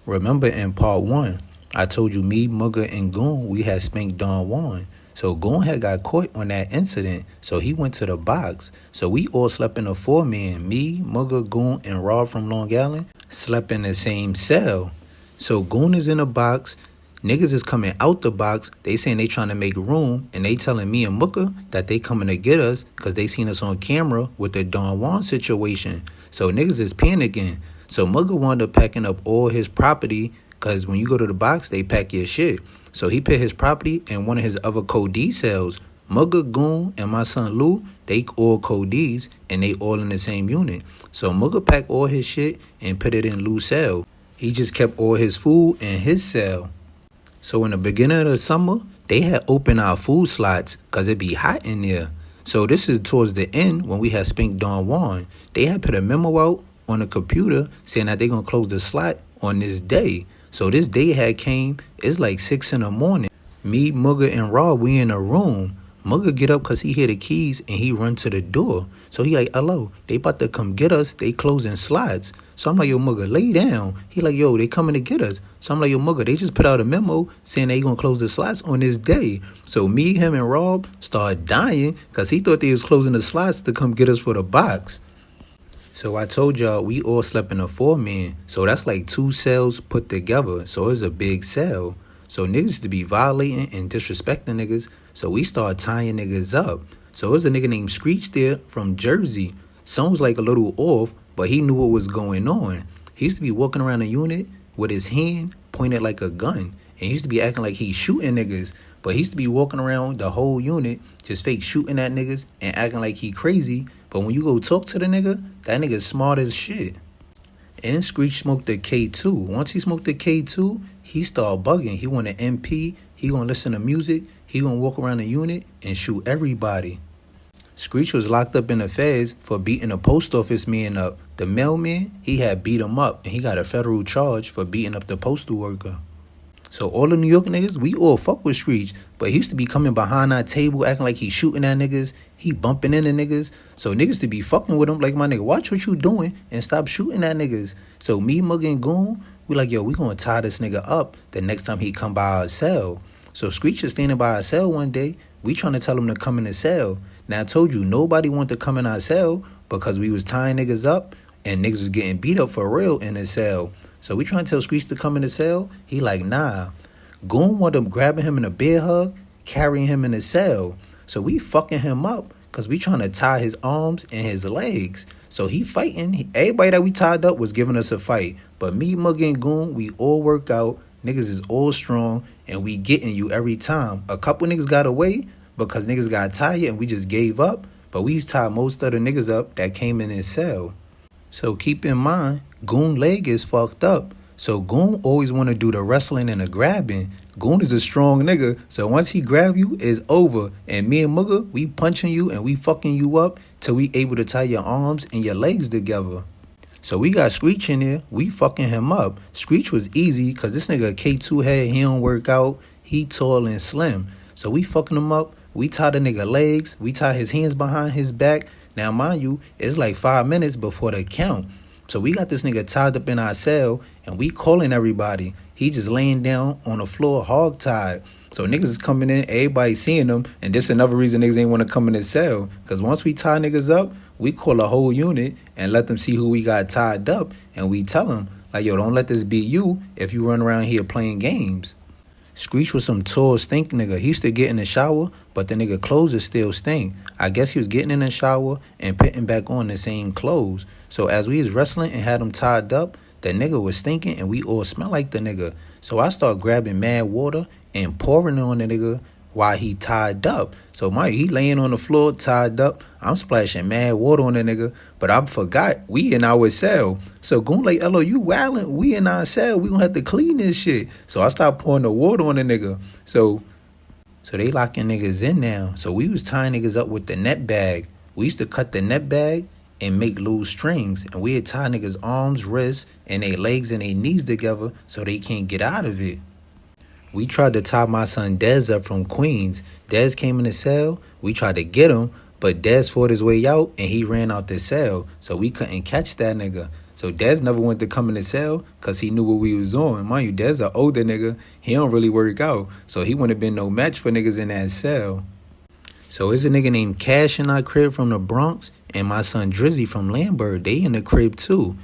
Remember in part 1, I told you me, Mugga, and Goon, we had spanked Don Juan. So Goon had got caught on that incident, so he went to the box. So we all slept in a 4-man. Me, Mugga, Goon, and Rob from Long Island slept in the same cell. So Goon is in a box. Niggas is coming out the box. They saying they trying to make room, and they telling me and Mugga that they coming to get us because they seen us on camera with the Don Juan situation. So niggas is panicking. So Mugga wound up packing up all his property because when you go to the box, they pack your shit. So he put his property in one of his other Code D cells. Mugga, Goon, and my son Lou, they all Code Ds, and they all in the same unit. So Mugga packed all his shit and put it in Lou's cell. He just kept all his food in his cell. So in the beginning of the summer, they had opened our food slots because it be hot in there. So this is towards the end when we had spanked Don Juan. They had put a memo out on the computer saying that they going to close the slot on this day. So this day had came, it's like 6 in the morning. Me, Mugga, and Rob, we in a room. Mugga get up because he hear the keys and he run to the door. So he like, hello, they about to come get us. They closing slots. So I'm like, yo, Mugga, lay down. He like, yo, they coming to get us. So I'm like, yo, Mugga, they just put out a memo saying they gonna close the slots on this day. So me, him, and Rob started dying because he thought they was closing the slots to come get us for the box. So I told y'all we all slept in a 4-man. So that's like 2 cells put together. So it's a big cell. So niggas used to be violating and disrespecting niggas. So we started tying niggas up. So it was a nigga named Screech there from Jersey. Some was like a little off, but he knew what was going on. He used to be walking around the unit with his hand pointed like a gun. And he used to be acting like he's shooting niggas. But he used to be walking around the whole unit just fake shooting at niggas and acting like he crazy. But when you go talk to the nigga, that nigga's smart as shit. And Screech smoked the K2. Once he smoked the K2, he started bugging. He want an MP. He gonna listen to music. He gonna walk around the unit and shoot everybody. Screech was locked up in the feds for beating a post office man up. The mailman, he had beat him up, and he got a federal charge for beating up the postal worker. So all the New York niggas, we all fuck with Screech, but he used to be coming behind our table acting like he shooting at niggas. He bumping into niggas. So niggas to be fucking with him like, my nigga, watch what you doing and stop shooting at niggas. So me, Mugga, and Goon, we like, yo, we gonna tie this nigga up the next time he come by our cell. So Screech is standing by our cell one day. We trying to tell him to come in the cell. Now I told you, nobody wanted to come in our cell because we was tying niggas up and niggas was getting beat up for real in the cell. So we trying to tell Screech to come in the cell. He like, nah. Goon wanted him grabbing him in a bear hug, carrying him in the cell. So we fucking him up because we trying to tie his arms and his legs. So he fighting. Everybody that we tied up was giving us a fight. But me, Mugga, and Goon, we all work out. Niggas is all strong and we getting you every time. A couple niggas got away because niggas got tired and we just gave up. But we tied most of the niggas up that came in his cell. So keep in mind, Goon leg is fucked up. So Goon always want to do the wrestling and the grabbing. Goon is a strong nigga. So once he grab you, it's over. And me and Mugga, we punching you and we fucking you up till we able to tie your arms and your legs together. So we got Screech in there. We fucking him up. Screech was easy because this nigga K2 head, he don't work out. He tall and slim. So we fucking him up. We tie the nigga legs. We tie his hands behind his back. Now, mind you, it's like 5 minutes before the count. So we got this nigga tied up in our cell and we calling everybody. He just laying down on the floor hog-tied. So niggas is coming in, everybody seeing them, and this another reason niggas ain't want to come in his cell. Because once we tie niggas up, we call a whole unit and let them see who we got tied up, and we tell them, like, yo, don't let this be you if you run around here playing games. Screech was some tall stink nigga. He used to get in the shower, but the nigga clothes still stink. I guess he was getting in the shower and putting back on the same clothes. So as we was wrestling and had him tied up, the nigga was stinking and we all smell like the nigga. So I start grabbing mad water and pouring it on the nigga while he tied up. So he laying on the floor tied up. I'm splashing mad water on the nigga, but I forgot we in our cell. So Goon like, hello, you wildin'? We in our cell. We gonna have to clean this shit. So I start pouring the water on the nigga. So they locking niggas in now. So we was tying niggas up with the net bag. We used to cut the net bag and make loose strings. And we'd tie niggas' arms, wrists, and their legs and their knees together so they can't get out of it. We tried to tie my son Dez up from Queens. Dez came in the cell. We tried to get him, but Dez fought his way out and he ran out the cell. So we couldn't catch that nigga. So Dez never went to come in the cell because he knew what we was on. Mind you, Dez an older nigga. He don't really work out. So he wouldn't have been no match for niggas in that cell. So it's a nigga named Cash in our crib from the Bronx and my son Drizzy from Lambert. They in the crib too.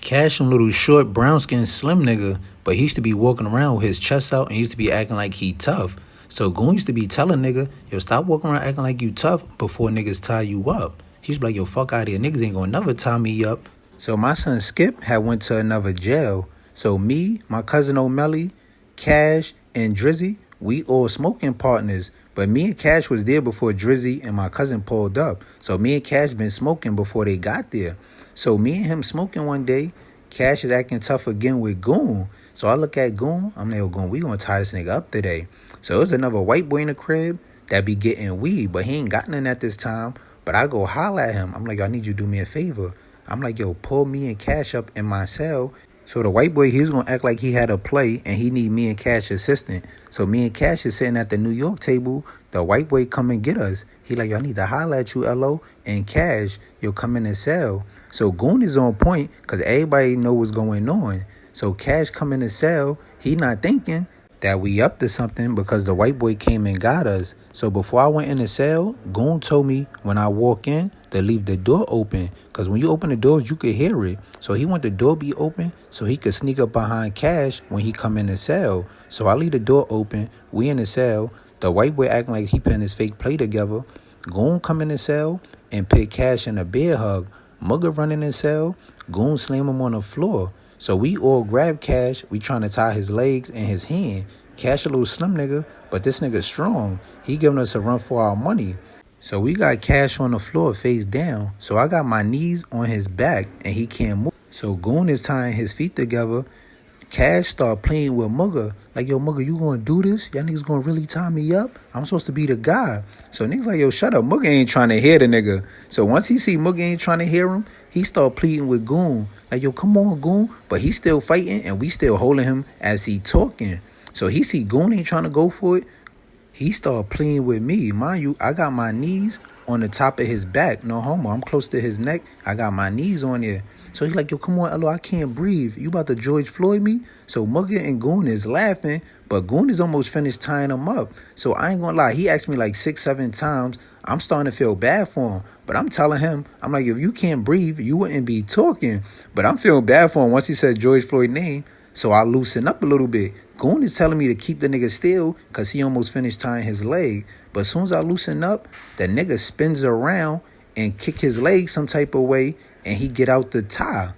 Cash some little short, brown-skinned, slim nigga, but he used to be walking around with his chest out and he used to be acting like he tough. So Goon used to be telling nigga, yo, stop walking around acting like you tough before niggas tie you up. He used to be like, yo, fuck out of here. Niggas ain't gonna never tie me up. So my son Skip had went to another jail. So me, my cousin O'Malley, Cash, and Drizzy, we all smoking partners. But me and Cash was there before Drizzy and my cousin pulled up. So me and Cash been smoking before they got there. So me and him smoking one day, Cash is acting tough again with Goon. So I look at Goon, I'm like, yo, Goon, we gonna tie this nigga up today. So there's another white boy in the crib that be getting weed, but he ain't got none at this time. But I go holler at him. I'm like, yo, I need you to do me a favor. I'm like, yo, pull me and Cash up in my cell. So the white boy, he's going to act like he had a play and he need me and Cash assistant. So me and Cash is sitting at the New York table. The white boy come and get us. He like, yo, I need to holler at you, LO, and Cash, yo, come in the cell. So Goon is on point because everybody know what's going on. So Cash come in the cell. He not thinking that we up to something because the white boy came and got us. So before I went in the cell, Goon told me when I walk in to leave the door open because when you open the doors, you could hear it. So he want the door be open so he could sneak up behind Cash when he come in the cell. So I leave the door open. We in the cell. The white boy acting like he putting his fake play together. Goon come in the cell and pick Cash in a bear hug. Mugger run in the cell. Goon slam him on the floor. So we all grab Cash. We trying to tie his legs and his hand. Cash a little slim nigga, but this nigga strong. He giving us a run for our money. So we got Cash on the floor face down. So I got my knees on his back and he can't move. So Goon is tying his feet together. Cash start playing with Mugger. Like, yo, Mugger, you gonna do this? Y'all niggas gonna really tie me up? I'm supposed to be the guy. So niggas like, yo, shut up. Mugger ain't trying to hear the nigga. So once he see Mugger ain't trying to hear him, he start pleading with Goon. Like, yo, come on, Goon. But he still fighting and we still holding him as he talking. So he see Goon ain't trying to go for it. He start pleading with me. Mind you, I got my knees on the top of his back. No homo. I'm close to his neck. I got my knees on there. So he's like, yo, come on, Elo, I can't breathe. You about to George Floyd me? So Mugger and Goon is laughing, but Goon is almost finished tying him up. So I ain't gonna lie. He asked me like 6, 7 times. I'm starting to feel bad for him. But I'm telling him, I'm like, if you can't breathe, you wouldn't be talking. But I'm feeling bad for him once he said George Floyd name. So I loosen up a little bit. Goon is telling me to keep the nigga still because he almost finished tying his leg. But as soon as I loosen up, the nigga spins around and kick his leg some type of way and he get out the tie.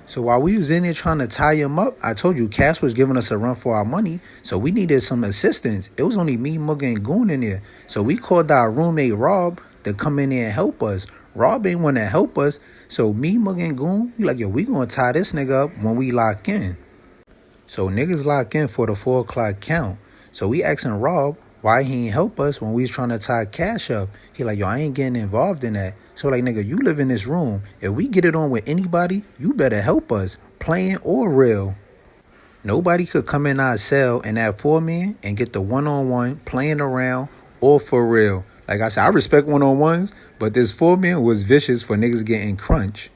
So while we was in there trying to tie him up, I told you Cash was giving us a run for our money. So we needed some assistance. It was only me, Mugger, and Goon in there. So we called our roommate Rob to come in there and help us. Rob ain't want to help us. So me, Mugger, and Goon, we like, yo, we gonna tie this nigga up when we lock in. So niggas lock in for the 4 o'clock count. So we asking Rob why he ain't help us when we was trying to tie Cash up. He like, yo, I ain't getting involved in that. So like, nigga, you live in this room. If we get it on with anybody, you better help us, playing or real. Nobody could come in our cell and that 4-man and get the one-on-one playing around or for real. Like I said, I respect one-on-ones, but this 4-man was vicious for niggas getting crunch.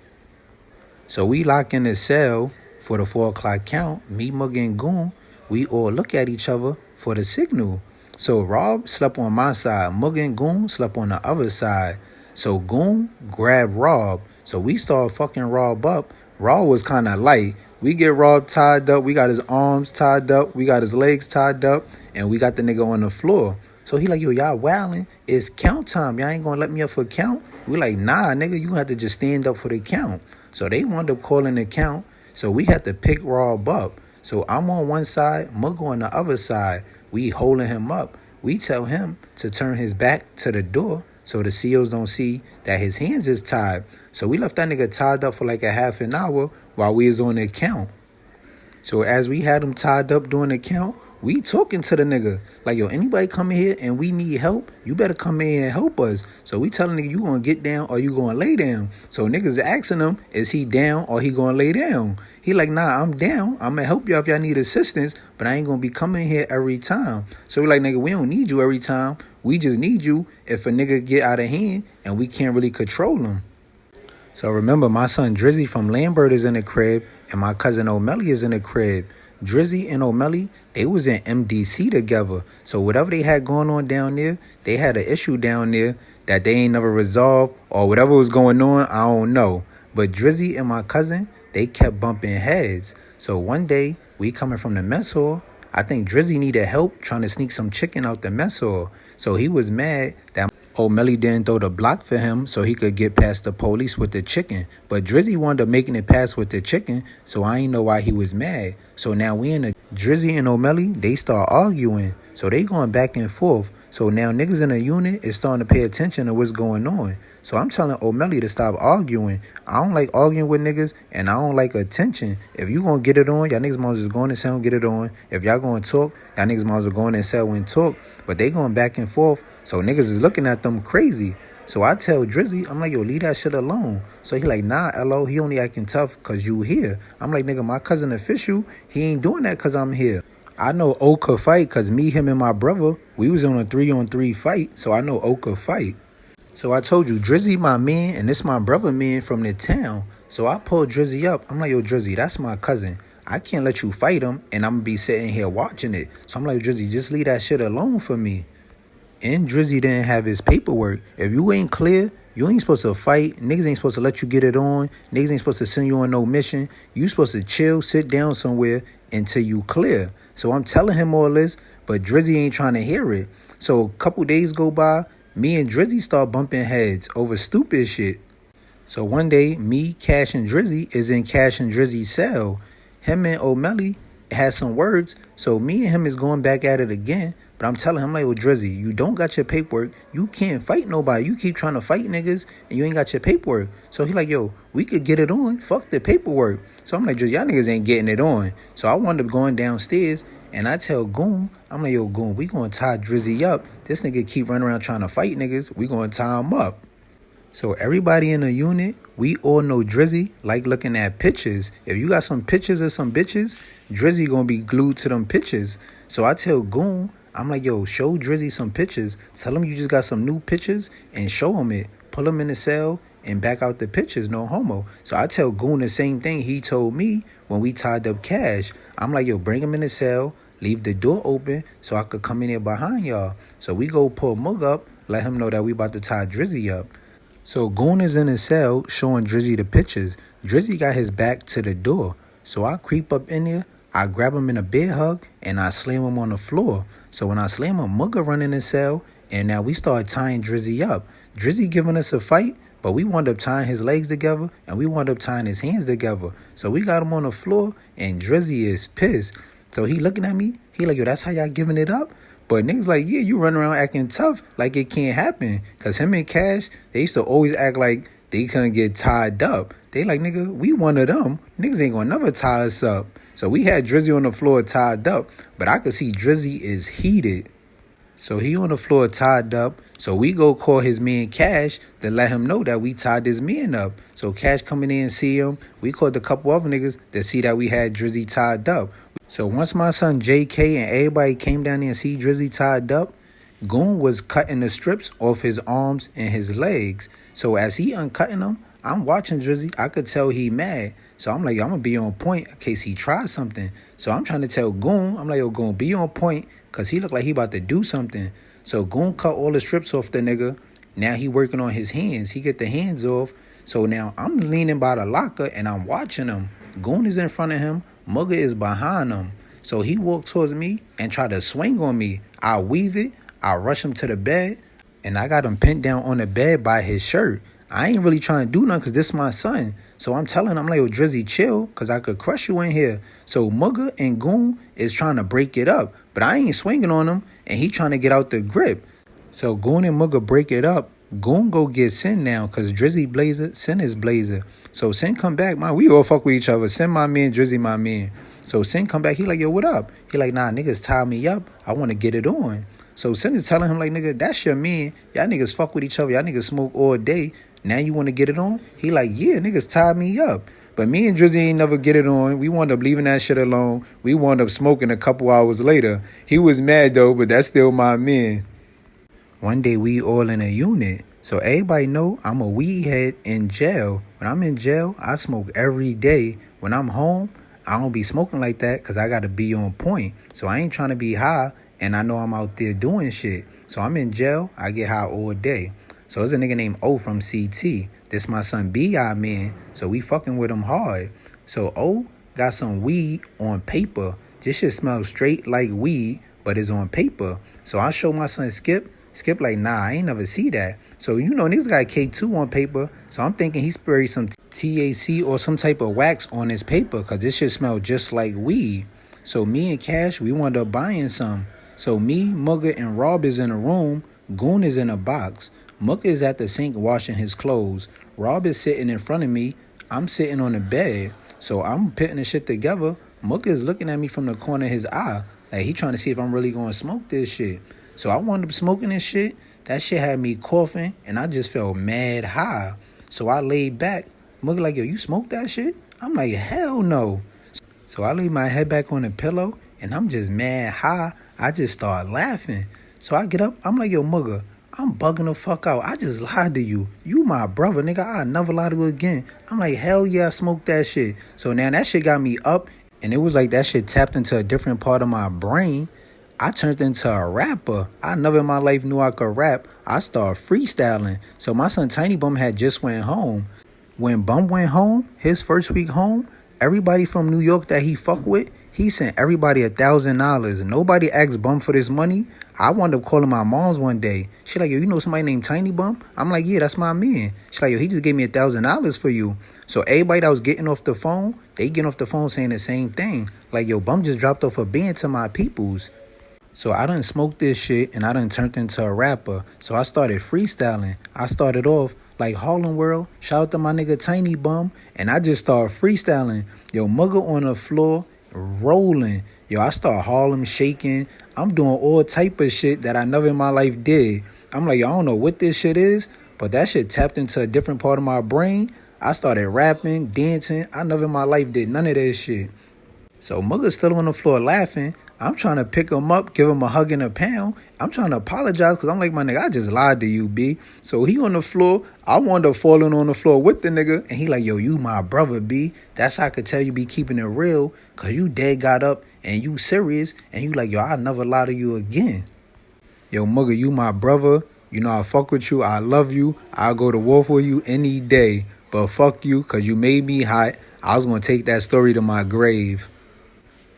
So we lock in the cell for the 4 o'clock count. Me, Mugger, and Goon, we all look at each other for the signal. So Rob slept on my side. Mugger and Goon slept on the other side. So Goon grabbed Rob. So we started fucking Rob up. Rob was kind of light. We get Rob tied up. We got his arms tied up. We got his legs tied up. And we got the nigga on the floor. So he like, yo, y'all wildin'. It's count time. Y'all ain't gonna let me up for count? We like, nah, nigga, you have to just stand up for the count. So they wound up calling the count. So we had to pick Rob up. So I'm on one side, Mugger on the other side. We holding him up. We tell him to turn his back to the door so the COs don't see that his hands is tied. So we left that nigga tied up for like a half an hour while we was on the count. So as we had him tied up during the count, we talking to the nigga. Like, yo, anybody come in here and we need help, you better come in and help us. So we telling nigga, you gonna get down or you gonna lay down. So niggas asking him, is he down or he gonna lay down? He like, nah, I'm down. I'm gonna help y'all if y'all need assistance, but I ain't gonna be coming in here every time. So we like, nigga, we don't need you every time. We just need you if a nigga get out of hand and we can't really control him. So remember, my son Drizzy from Lambert is in the crib, and my cousin O'Malley is in the crib. Drizzy and O'Malley, they was in MDC together. So whatever they had going on down there, they had an issue down there that they ain't never resolved, or whatever was going on, I don't know. But Drizzy and my cousin, they kept bumping heads. So one day, we coming from the mess hall. I think Drizzy needed help trying to sneak some chicken out the mess hall. So he was mad that O'Malley didn't throw the block for him so he could get past the police with the chicken. But Drizzy wound up making it pass with the chicken, so I ain't know why he was mad. So now we in the Drizzy and O'Malley, they start arguing. So they going back and forth. So now niggas in the unit is starting to pay attention to what's going on. So I'm telling O'Malley to stop arguing. I don't like arguing with niggas, and I don't like attention. If you gonna get it on, y'all niggas might as well go in and sell and get it on. If y'all gonna talk, y'all niggas might as well go in and sell and talk. But they going back and forth, so niggas is looking at them crazy. So I tell Drizzy, I'm like, yo, leave that shit alone. So he like, nah, LO, he only acting tough because you here. I'm like, nigga, my cousin official, he ain't doing that because I'm here. I know O could fight because me, him, and my brother, we was on a 3-on-3 fight, so I know O could fight. So I told you, Drizzy my man, and this my brother man from the town. So I pulled Drizzy up. I'm like, yo, Drizzy, that's my cousin. I can't let you fight him, and I'm going to be sitting here watching it. So I'm like, Drizzy, just leave that shit alone for me. And Drizzy didn't have his paperwork. If you ain't clear, you ain't supposed to fight. Niggas ain't supposed to let you get it on. Niggas ain't supposed to send you on no mission. You supposed to chill, sit down somewhere until you clear. So I'm telling him all this, but Drizzy ain't trying to hear it. So a couple days go by, me and Drizzy start bumping heads over stupid shit. So one day, me, Cash, and Drizzy is in Cash and Drizzy's cell. Him and O'Malley had some words, so me and him is going back at it again. But I'm telling him, like, yo, Drizzy, you don't got your paperwork. You can't fight nobody. You keep trying to fight niggas, and you ain't got your paperwork. So he like, yo, we could get it on. Fuck the paperwork. So I'm like, Drizzy, y'all niggas ain't getting it on. So I wound up going downstairs, and I tell Goon, I'm like, yo, Goon, we gonna tie Drizzy up. This nigga keep running around trying to fight niggas. We gonna tie him up. So everybody in the unit, we all know Drizzy like looking at pictures. If you got some pictures of some bitches, Drizzy gonna be glued to them pictures. So I tell Goon, I'm like, yo, show Drizzy some pictures. Tell him you just got some new pictures and show him it. Pull him in the cell and back out the pictures, no homo. So I tell Goon the same thing he told me when we tied up Cash. I'm like, yo, bring him in the cell, leave the door open so I could come in here behind y'all. So we go pull Mug up, let him know that we about to tie Drizzy up. So Goon is in his cell showing Drizzy the pictures. Drizzy got his back to the door. So I creep up in there, I grab him in a bear hug, and I slam him on the floor. So when I slam him, Mugga run in his cell, and now we start tying Drizzy up. Drizzy giving us a fight, but we wound up tying his legs together, and we wound up tying his hands together. So we got him on the floor, and Drizzy is pissed. So he looking at me, he like, yo, that's how y'all giving it up? But niggas like, yeah, you run around acting tough like it can't happen. Because him and Cash, they used to always act like they couldn't get tied up. They like, nigga, we one of them. Niggas ain't gonna never tie us up. So we had Drizzy on the floor tied up, but I could see Drizzy is heated. So he on the floor tied up. So we go call his man Cash to let him know that we tied this man up. So Cash coming in and see him. We called a couple other niggas to see that we had Drizzy tied up. So once my son JK and everybody came down there and see Drizzy tied up, Goon was cutting the strips off his arms and his legs. So as he uncutting them, I'm watching Drizzy. I could tell he mad. So I'm like, yo, I'm going to be on point in case he tries something. So I'm trying to tell Goon, I'm like, yo, Goon, be on point because he look like he about to do something. So Goon cut all the strips off the nigga. Now he working on his hands. He get the hands off. So now I'm leaning by the locker and I'm watching him. Goon is in front of him. Mugga is behind him. So he walked towards me and tried to swing on me. I weave it. I rush him to the bed. And I got him pinned down on the bed by his shirt. I ain't really trying to do nothing because this is my son. So I'm telling him, I'm like, yo, Drizzy, chill, because I could crush you in here. So Mugga and Goon is trying to break it up. But I ain't swinging on him, and he trying to get out the grip. So Goon and Mugga break it up. Goon go get Sin now, because Drizzy Blazer, Sin is Blazer. So Sin come back, man, we all fuck with each other. Sin my man, Drizzy my man. So Sin come back, he like, yo, what up? He like, nah, niggas tie me up. I want to get it on. So Sin is telling him, like, nigga, that's your man. Y'all niggas fuck with each other. Y'all niggas smoke all day. Now you want to get it on? He like, yeah, niggas tied me up. But me and Drizzy ain't never get it on. We wound up leaving that shit alone. We wound up smoking a couple hours later. He was mad, though, but that's still my man. One day we all in a unit. So everybody know I'm a weed head in jail. When I'm in jail, I smoke every day. When I'm home, I don't be smoking like that because I got to be on point. So I ain't trying to be high, and I know I'm out there doing shit. So I'm in jail, I get high all day. So there's a nigga named O from CT. This my son B.I. man, so we fucking with him hard. So O got some weed on paper. This shit smells straight like weed, but it's on paper. So I show my son Skip. Skip like, nah, I ain't never see that. So, niggas got K2 on paper. So I'm thinking he sprayed some THC or some type of wax on his paper because this shit smelled just like weed. So me and Cash, we wound up buying some. So me, Mugga, and Rob is in a room. Goon is in a box. Mugga is at the sink washing his clothes. Rob is sitting in front of me. I'm sitting on the bed. So I'm putting the shit together. Mugga is looking at me from the corner of his eye. Like he trying to see if I'm really going to smoke this shit. So I wound up smoking this shit. That shit had me coughing, and I just felt mad high. So I laid back. Mugga like, yo, you smoked that shit? I'm like, hell no. So I laid my head back on the pillow, and I'm just mad high. I just start laughing. So I get up. I'm like, yo, Mugga, I'm bugging the fuck out. I just lied to you. You my brother, nigga. I'll never lie to you again. I'm like, hell yeah, I smoked that shit. So now that shit got me up, and it was like that shit tapped into a different part of my brain. I turned into a rapper. I never in my life knew I could rap. I started freestyling. So my son Tiny Bum had just went home. When Bum went home, his first week home, everybody from New York that he fuck with, he sent everybody $1,000. Nobody asked Bum for this money. I wound up calling my mom's one day. She like, yo, you know somebody named Tiny Bum? I'm like, yeah, that's my man. She like, yo, he just gave me $1,000 for you. So everybody that was getting off the phone, they getting off the phone saying the same thing. Like, yo, Bum just dropped off a band to my peoples. So I done smoked this shit and I done turned into a rapper. So I started freestyling. I started off like Harlem World. Shout out to my nigga Tiny Bum. And I just started freestyling. Yo, Mugga on the floor, rolling. Yo, I start Harlem shaking. I'm doing all type of shit that I never in my life did. I'm like, yo, I don't know what this shit is, but that shit tapped into a different part of my brain. I started rapping, dancing. I never in my life did none of that shit. So Mugga's still on the floor laughing. I'm trying to pick him up, give him a hug and a pound. I'm trying to apologize because I'm like, my nigga, I just lied to you, B. So he on the floor. I wound up falling on the floor with the nigga. And he like, yo, you my brother, B. That's how I could tell you be keeping it real because you dead got up and you serious. And you like, yo, I'll never lie to you again. Yo, Mugga, you my brother. You know I fuck with you. I love you. I'll go to war for you any day. But fuck you because you made me hot. I was going to take that story to my grave.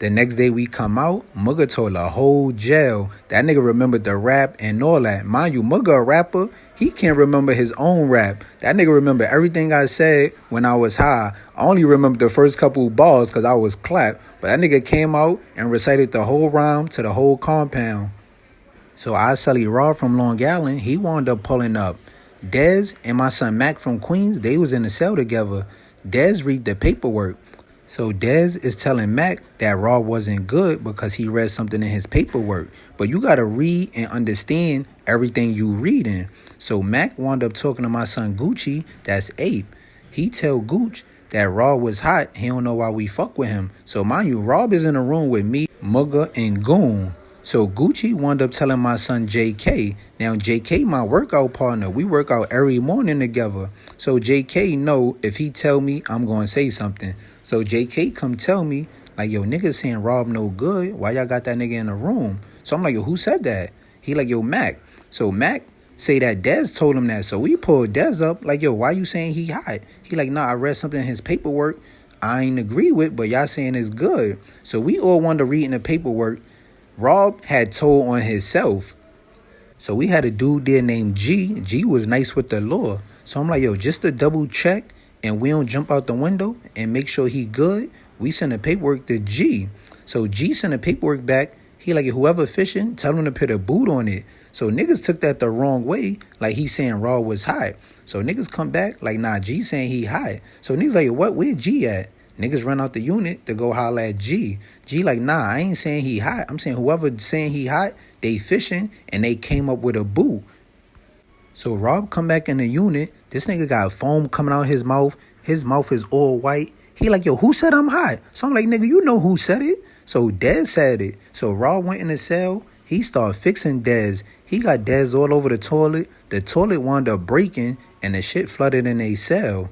The next day we come out, Mugga told the whole jail. That nigga remembered the rap and all that. Mind you, Mugga a rapper, he can't remember his own rap. That nigga remember everything I said when I was high. I only remember the first couple bars because I was clapped. But that nigga came out and recited the whole rhyme to the whole compound. So I Sully Raw from Long Island, he wound up pulling up. Dez and my son Mac from Queens, they was in the cell together. Dez read the paperwork. So Dez is telling Mac that Raw wasn't good because he read something in his paperwork. But you got to read and understand everything you reading. So Mac wound up talking to my son Gucci, that's Ape. He tell Gooch that Raw was hot. He don't know why we fuck with him. So mind you, Rob is in a room with me, Mugga, and Goon. So Gucci wound up telling my son JK. Now JK my workout partner. We work out every morning together. So JK know if he tell me, I'm going to say something. So JK come tell me, like, yo, niggas saying Rob no good. Why y'all got that nigga in the room? So I'm like, yo, who said that? He like, yo, Mac. So Mac say that Dez told him that. So we pulled Dez up like, yo, why you saying he hot? He like, nah, I read something in his paperwork I ain't agree with, but y'all saying it's good. So we all wanted to read in the paperwork. Rob had told on himself. So we had a dude there named G. G was nice with the law. So I'm like, yo, just to double check and we don't jump out the window and make sure he good, we send the paperwork to G. So G sent the paperwork back. He like, whoever fishing, tell him to put a boot on it. So niggas took that the wrong way, like he saying Raw was hot. So niggas come back like, nah, G saying he hot. So niggas like, what, where G at? Niggas run out the unit to go holler at G. G like, nah, I ain't saying he hot. I'm saying whoever saying he hot, they fishing and they came up with a boot. So Rob come back in the unit. This nigga got foam coming out his mouth. His mouth is all white. He like, yo, who said I'm hot? So I'm like, nigga, you know who said it. So Dez said it. So Rob went in the cell. He started fixing Dez. He got Dez all over the toilet. The toilet wound up breaking, and the shit flooded in a cell.